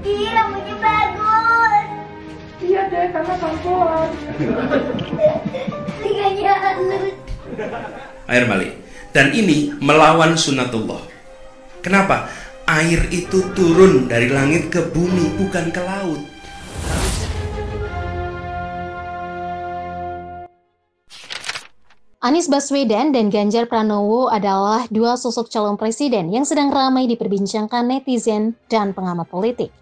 Ih, rambutnya bagus. Iya deh, karena perempuan. Telinganya halus. Air mali. Dan ini melawan sunnatullah. Kenapa? Air itu turun dari langit ke bumi, bukan ke laut. Anies Baswedan dan Ganjar Pranowo adalah dua sosok calon presiden yang sedang ramai diperbincangkan netizen dan pengamat politik.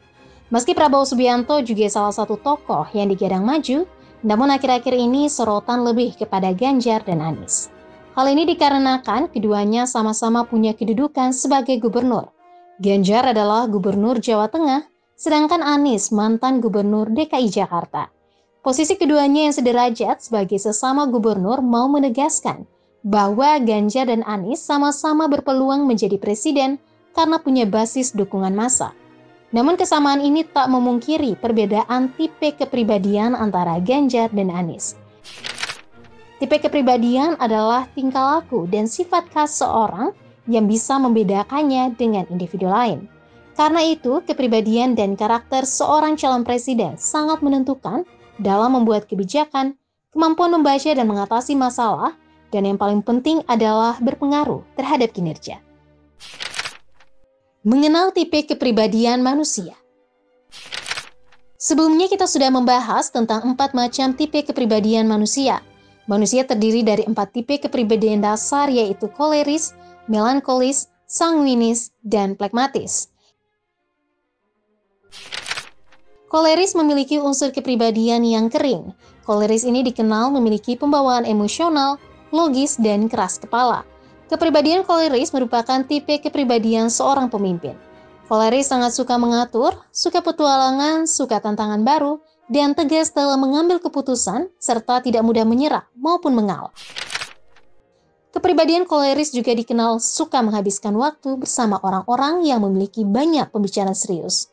Meski Prabowo Subianto juga salah satu tokoh yang digadang maju, namun akhir-akhir ini sorotan lebih kepada Ganjar dan Anies. Hal ini dikarenakan keduanya sama-sama punya kedudukan sebagai gubernur. Ganjar adalah gubernur Jawa Tengah, sedangkan Anies mantan gubernur DKI Jakarta. Posisi keduanya yang sederajat sebagai sesama gubernur mau menegaskan bahwa Ganjar dan Anies sama-sama berpeluang menjadi presiden karena punya basis dukungan massa. Namun kesamaan ini tak memungkiri perbedaan tipe kepribadian antara Ganjar dan Anies. Tipe kepribadian adalah tingkah laku dan sifat khas seorang yang bisa membedakannya dengan individu lain. Karena itu, kepribadian dan karakter seorang calon presiden sangat menentukan dalam membuat kebijakan, kemampuan membaca dan mengatasi masalah, dan yang paling penting adalah berpengaruh terhadap kinerja. Mengenal tipe kepribadian manusia. Sebelumnya kita sudah membahas tentang 4 macam tipe kepribadian manusia. Manusia terdiri dari 4 tipe kepribadian dasar yaitu koleris, melankolis, sanguinis, dan plekmatis. Koleris memiliki unsur kepribadian yang kering. Koleris ini dikenal memiliki pembawaan emosional, logis, dan keras kepala. Kepribadian koleris merupakan tipe kepribadian seorang pemimpin. Koleris sangat suka mengatur, suka petualangan, suka tantangan baru, dan tegas dalam mengambil keputusan, serta tidak mudah menyerah maupun mengalah. Kepribadian koleris juga dikenal suka menghabiskan waktu bersama orang-orang yang memiliki banyak pembicaraan serius.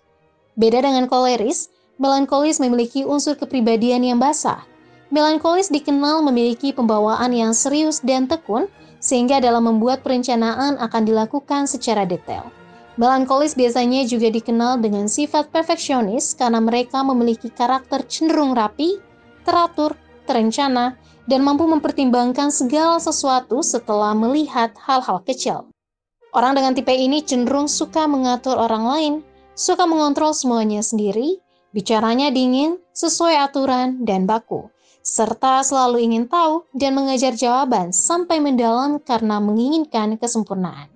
Beda dengan koleris, melankolis memiliki unsur kepribadian yang basah. Melankolis dikenal memiliki pembawaan yang serius dan tekun, sehingga dalam membuat perencanaan akan dilakukan secara detail. Melankolis biasanya juga dikenal dengan sifat perfeksionis karena mereka memiliki karakter cenderung rapi, teratur, terencana, dan mampu mempertimbangkan segala sesuatu setelah melihat hal-hal kecil. Orang dengan tipe ini cenderung suka mengatur orang lain, suka mengontrol semuanya sendiri, bicaranya dingin, sesuai aturan, dan baku, serta selalu ingin tahu dan mengejar jawaban sampai mendalam karena menginginkan kesempurnaan.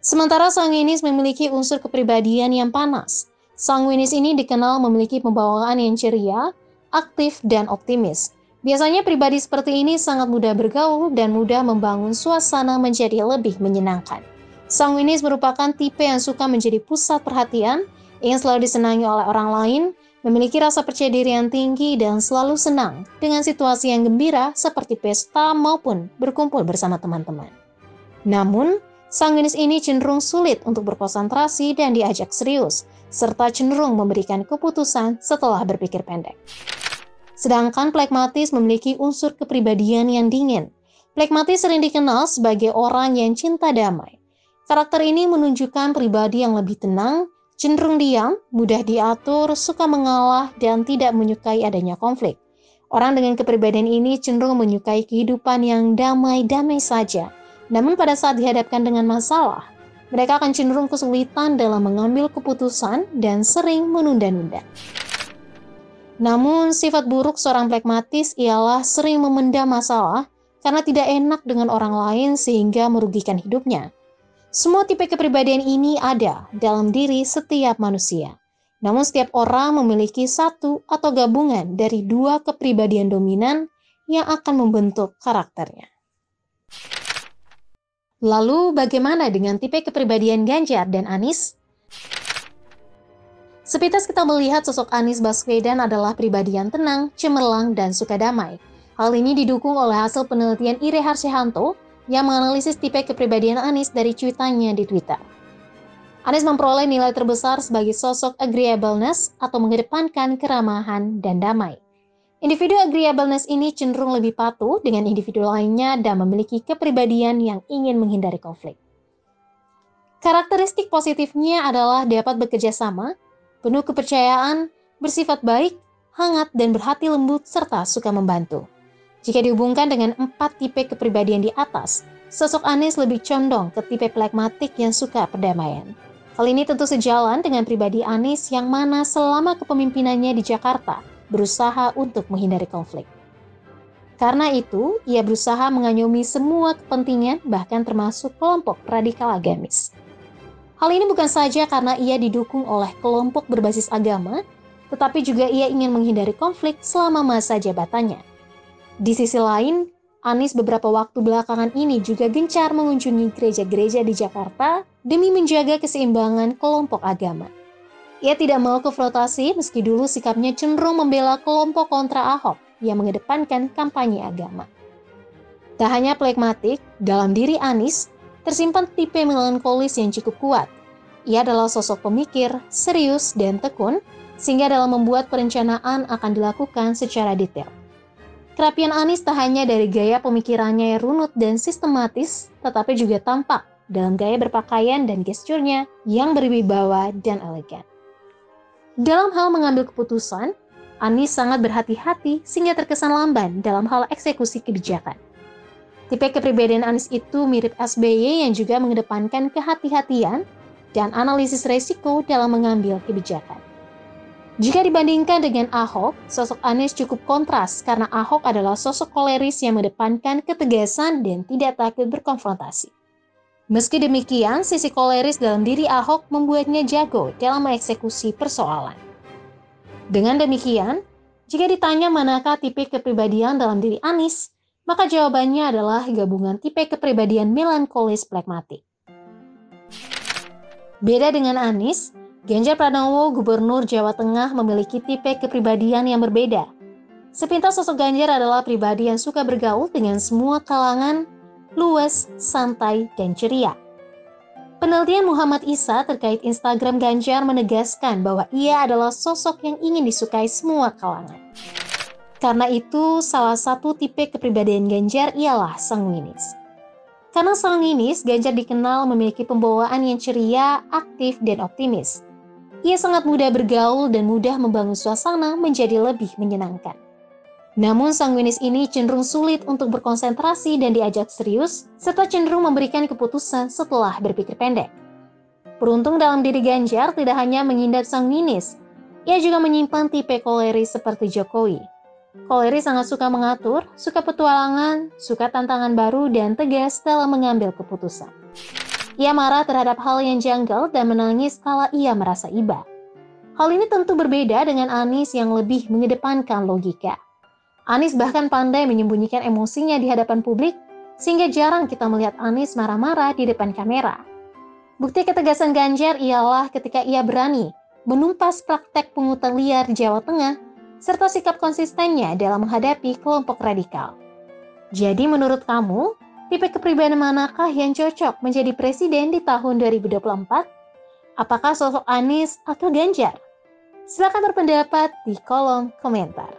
Sementara sanguinis memiliki unsur kepribadian yang panas. Sanguinis ini dikenal memiliki pembawaan yang ceria, aktif, dan optimis. Biasanya pribadi seperti ini sangat mudah bergaul dan mudah membangun suasana menjadi lebih menyenangkan. Sanguinis merupakan tipe yang suka menjadi pusat perhatian, yang selalu disenangi oleh orang lain, memiliki rasa percaya diri yang tinggi, dan selalu senang dengan situasi yang gembira seperti pesta maupun berkumpul bersama teman-teman. Namun, sanguinis ini cenderung sulit untuk berkonsentrasi dan diajak serius, serta cenderung memberikan keputusan setelah berpikir pendek. Sedangkan plekmatis memiliki unsur kepribadian yang dingin. Plekmatis sering dikenal sebagai orang yang cinta damai. Karakter ini menunjukkan pribadi yang lebih tenang, cenderung diam, mudah diatur, suka mengalah, dan tidak menyukai adanya konflik. Orang dengan kepribadian ini cenderung menyukai kehidupan yang damai-damai saja. Namun pada saat dihadapkan dengan masalah, mereka akan cenderung kesulitan dalam mengambil keputusan dan sering menunda-nunda. Namun sifat buruk seorang plekmatis ialah sering memendam masalah karena tidak enak dengan orang lain sehingga merugikan hidupnya. Semua tipe kepribadian ini ada dalam diri setiap manusia. Namun setiap orang memiliki satu atau gabungan dari 2 kepribadian dominan yang akan membentuk karakternya. Lalu bagaimana dengan tipe kepribadian Ganjar dan Anies? Sepintas kita melihat sosok Anies Baswedan adalah pribadi yang tenang, cemerlang, dan suka damai. Hal ini didukung oleh hasil penelitian Ire Harsyanto yang menganalisis tipe kepribadian Anies dari cuitannya di Twitter. Anies memperoleh nilai terbesar sebagai sosok agreeableness atau mengedepankan keramahan dan damai. Individu agreeableness ini cenderung lebih patuh dengan individu lainnya dan memiliki kepribadian yang ingin menghindari konflik. Karakteristik positifnya adalah dapat bekerja sama, penuh kepercayaan, bersifat baik, hangat, dan berhati lembut, serta suka membantu. Jika dihubungkan dengan 4 tipe kepribadian di atas, sosok Anies lebih condong ke tipe pragmatik yang suka perdamaian. Hal ini tentu sejalan dengan pribadi Anies yang mana selama kepemimpinannya di Jakarta berusaha untuk menghindari konflik. Karena itu, ia berusaha mengayomi semua kepentingan, bahkan termasuk kelompok radikal agamis. Hal ini bukan saja karena ia didukung oleh kelompok berbasis agama, tetapi juga ia ingin menghindari konflik selama masa jabatannya. Di sisi lain, Anies beberapa waktu belakangan ini juga gencar mengunjungi gereja-gereja di Jakarta demi menjaga keseimbangan kelompok agama. Ia tidak mau konfrontasi meski dulu sikapnya cenderung membela kelompok kontra Ahok yang mengedepankan kampanye agama. Tak hanya pragmatik, dalam diri Anies tersimpan tipe melankolis yang cukup kuat. Ia adalah sosok pemikir, serius, dan tekun, sehingga dalam membuat perencanaan akan dilakukan secara detail. Kerapian Anies tak hanya dari gaya pemikirannya yang runut dan sistematis, tetapi juga tampak dalam gaya berpakaian dan gesturnya yang berwibawa dan elegan. Dalam hal mengambil keputusan, Anies sangat berhati-hati sehingga terkesan lamban dalam hal eksekusi kebijakan. Tipe kepribadian Anies itu mirip SBY yang juga mengedepankan kehati-hatian dan analisis resiko dalam mengambil kebijakan. Jika dibandingkan dengan Ahok, sosok Anies cukup kontras karena Ahok adalah sosok koleris yang mengedepankan ketegasan dan tidak takut berkonfrontasi. Meski demikian, sisi koleris dalam diri Ahok membuatnya jago dalam mengeksekusi persoalan. Dengan demikian, jika ditanya manakah tipe kepribadian dalam diri Anies, maka jawabannya adalah gabungan tipe kepribadian melankolis pragmatik. Beda dengan Anies, Ganjar Pranowo, Gubernur Jawa Tengah, memiliki tipe kepribadian yang berbeda. Sepintas sosok Ganjar adalah pribadi yang suka bergaul dengan semua kalangan, luas, santai, dan ceria. Penelitian Muhammad Isa terkait Instagram Ganjar menegaskan bahwa ia adalah sosok yang ingin disukai semua kalangan. Karena itu, salah satu tipe kepribadian Ganjar ialah sanguinis. Karena sanguinis, Ganjar dikenal memiliki pembawaan yang ceria, aktif, dan optimis. Ia sangat mudah bergaul dan mudah membangun suasana menjadi lebih menyenangkan. Namun sanguinis ini cenderung sulit untuk berkonsentrasi dan diajak serius, serta cenderung memberikan keputusan setelah berpikir pendek. Beruntung dalam diri Ganjar tidak hanya mengindap sanguinis, ia juga menyimpan tipe koleris seperti Jokowi. Koleris sangat suka mengatur, suka petualangan, suka tantangan baru, dan tegas dalam mengambil keputusan. Ia marah terhadap hal yang janggal dan menangis kala ia merasa iba. Hal ini tentu berbeda dengan Anies yang lebih mengedepankan logika. Anies bahkan pandai menyembunyikan emosinya di hadapan publik, sehingga jarang kita melihat Anies marah-marah di depan kamera. Bukti ketegasan Ganjar ialah ketika ia berani menumpas praktek pungutan liar di Jawa Tengah, serta sikap konsistennya dalam menghadapi kelompok radikal. Jadi menurut kamu, tipe kepribadian manakah yang cocok menjadi presiden di tahun 2024? Apakah sosok Anies atau Ganjar? Silakan berpendapat di kolom komentar.